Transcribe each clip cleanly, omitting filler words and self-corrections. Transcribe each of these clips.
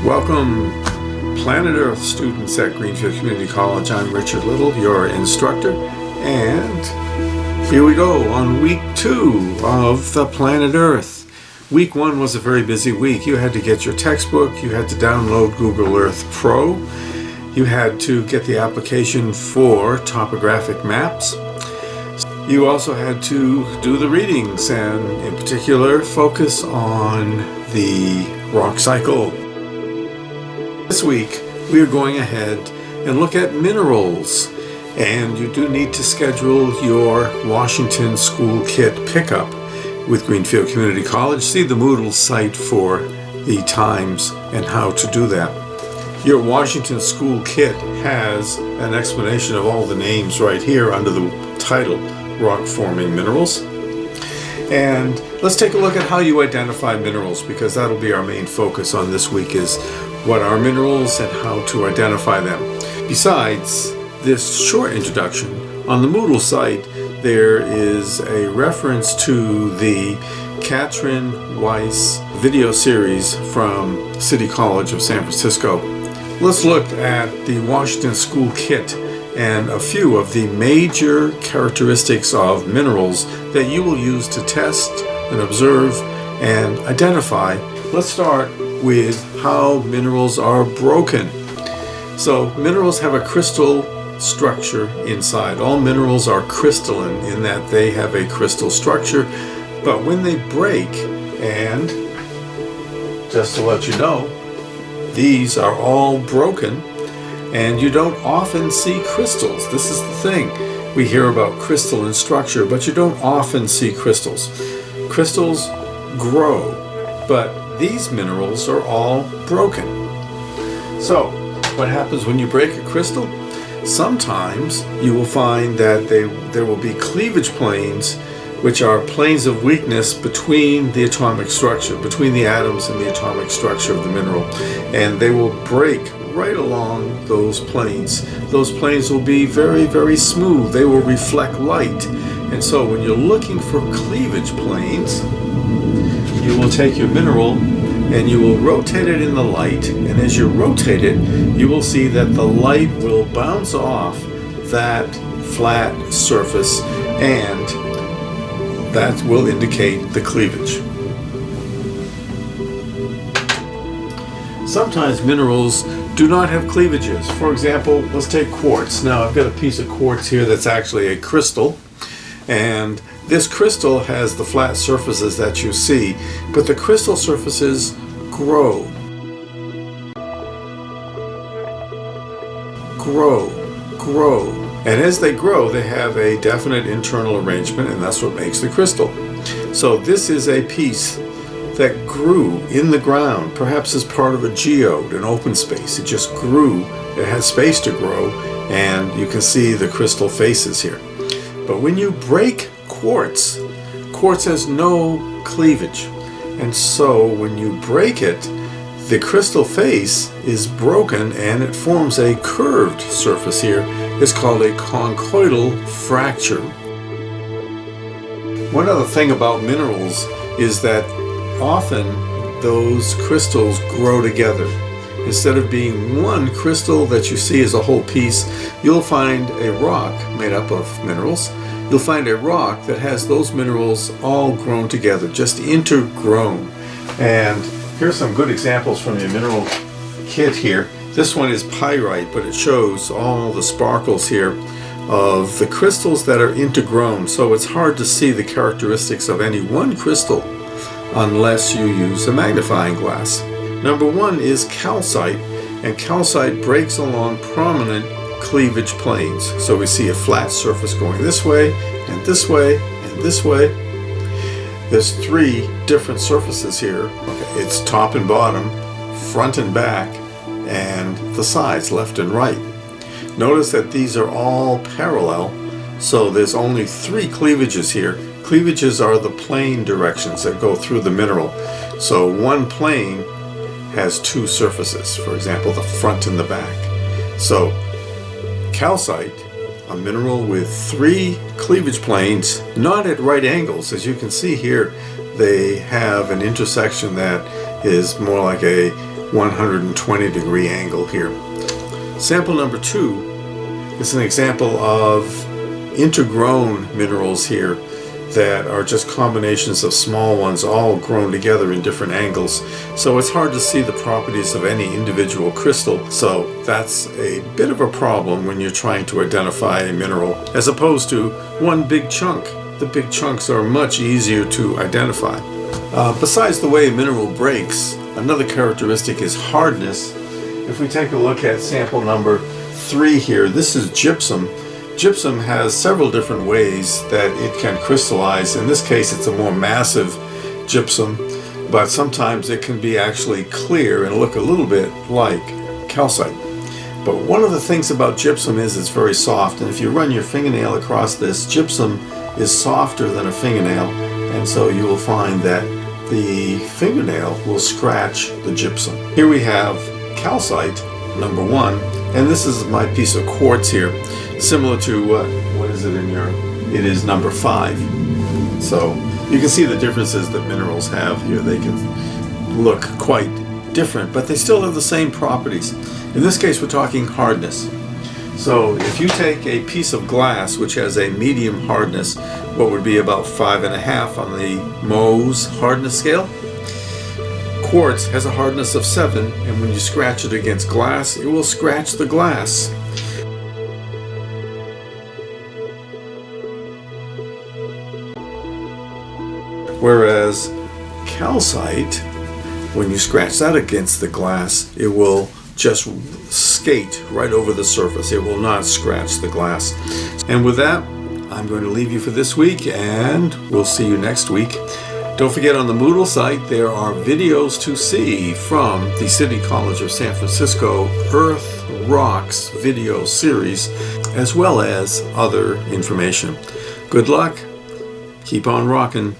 Welcome, Planet Earth students at Greenfield Community College. I'm Richard Little, your instructor, and here we go on week 2 of the Planet Earth. Week 1 was a very busy week. You had to get your textbook, you had to download Google Earth Pro, you had to get the application for topographic maps. You also had to do the readings and in particular focus on the rock cycle. This week we are going ahead and look at minerals, and you do need to schedule your Washington School Kit pickup with Greenfield Community College. See the Moodle site for the times and how to do that. Your Washington School Kit has an explanation of all the names right here under the title Rock Forming Minerals. And let's take a look at how you identify minerals, because that'll be our main focus on this week, is what are minerals and how to identify them. Besides this short introduction, on the Moodle site there is a reference to the Katrin Weiss video series from City College of San Francisco. Let's look at the Washington School Kit and a few of the major characteristics of minerals that you will use to test and observe and identify. Let's start with how minerals are broken. So minerals have a crystal structure inside. All minerals are crystalline in that they have a crystal structure, but when they break, and just to let you know, these are all broken, and you don't often see crystals. This is the thing. We hear about crystalline structure, but you don't often see crystals. Crystals grow, but these minerals are all broken. So, what happens when you break a crystal? Sometimes you will find that there will be cleavage planes, which are planes of weakness between the atomic structure, between the atoms and the atomic structure of the mineral. And they will break right along those planes. Those planes will be very, very smooth. They will reflect light. And so when you're looking for cleavage planes, you will take your mineral and you will rotate it in the light. And as you rotate it, you will see that the light will bounce off that flat surface, and that will indicate the cleavage. Sometimes minerals do not have cleavages. For example, let's take quartz. Now I've got a piece of quartz here that's actually a crystal, and this crystal has the flat surfaces that you see, but the crystal surfaces grow. And as they grow, they have a definite internal arrangement, and that's what makes the crystal. So this is a piece that grew in the ground, perhaps as part of a geode, an open space. It just grew. It has space to grow, and you can see the crystal faces here. But when you break quartz, quartz has no cleavage. And so when you break it, the crystal face is broken and it forms a curved surface here. It's called a conchoidal fracture. One other thing about minerals is that often those crystals grow together. Instead of being one crystal that you see as a whole piece, you'll find a rock made up of minerals. You'll find a rock that has those minerals all grown together, just intergrown. And here's some good examples from your mineral kit here. This one is pyrite, but it shows all the sparkles here of the crystals that are intergrown. So it's hard to see the characteristics of any one crystal unless you use a magnifying glass. Number 1 is calcite, and calcite breaks along prominent cleavage planes. So we see a flat surface going this way, and this way, and this way. There's 3 different surfaces here. Okay, it's top and bottom, front and back, and the sides, left and right. Notice that these are all parallel, so there's only 3 cleavages here. Cleavages are the plane directions that go through the mineral. So one plane has 2 surfaces, for example, the front and the back. So calcite, a mineral with 3 cleavage planes, not at right angles. As you can see here, they have an intersection that is more like a 120-degree angle here. Sample number 2 is an example of intergrown minerals here that are just combinations of small ones all grown together in different angles. So it's hard to see the properties of any individual crystal. So that's a bit of a problem when you're trying to identify a mineral, as opposed to one big chunk. The big chunks are much easier to identify. Besides the way a mineral breaks, another characteristic is hardness. If we take a look at sample number 3 here, this is gypsum. Gypsum has several different ways that it can crystallize. In this case, it's a more massive gypsum, but sometimes it can be actually clear and look a little bit like calcite. But one of the things about gypsum is it's very soft, and if you run your fingernail across this, gypsum is softer than a fingernail, and so you will find that the fingernail will scratch the gypsum. Here we have calcite, number 1, and this is my piece of quartz here, similar to what is it in your, it is number 5. So you can see the differences that minerals have here. They can look quite different, but they still have the same properties. In this case, we're talking hardness. So if you take a piece of glass which has a medium hardness, what would be about 5.5 on the Mohs hardness scale, quartz has a hardness of 7, and when you scratch it against glass, it will scratch the glass. Whereas calcite, when you scratch that against the glass, it will just skate right over the surface. It will not scratch the glass. And with that, I'm going to leave you for this week, and we'll see you next week. Don't forget, on the Moodle site, there are videos to see from the City College of San Francisco Earth Rocks video series, as well as other information. Good luck. Keep on rocking.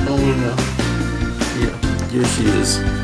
Oh, yeah. Yeah, here she is.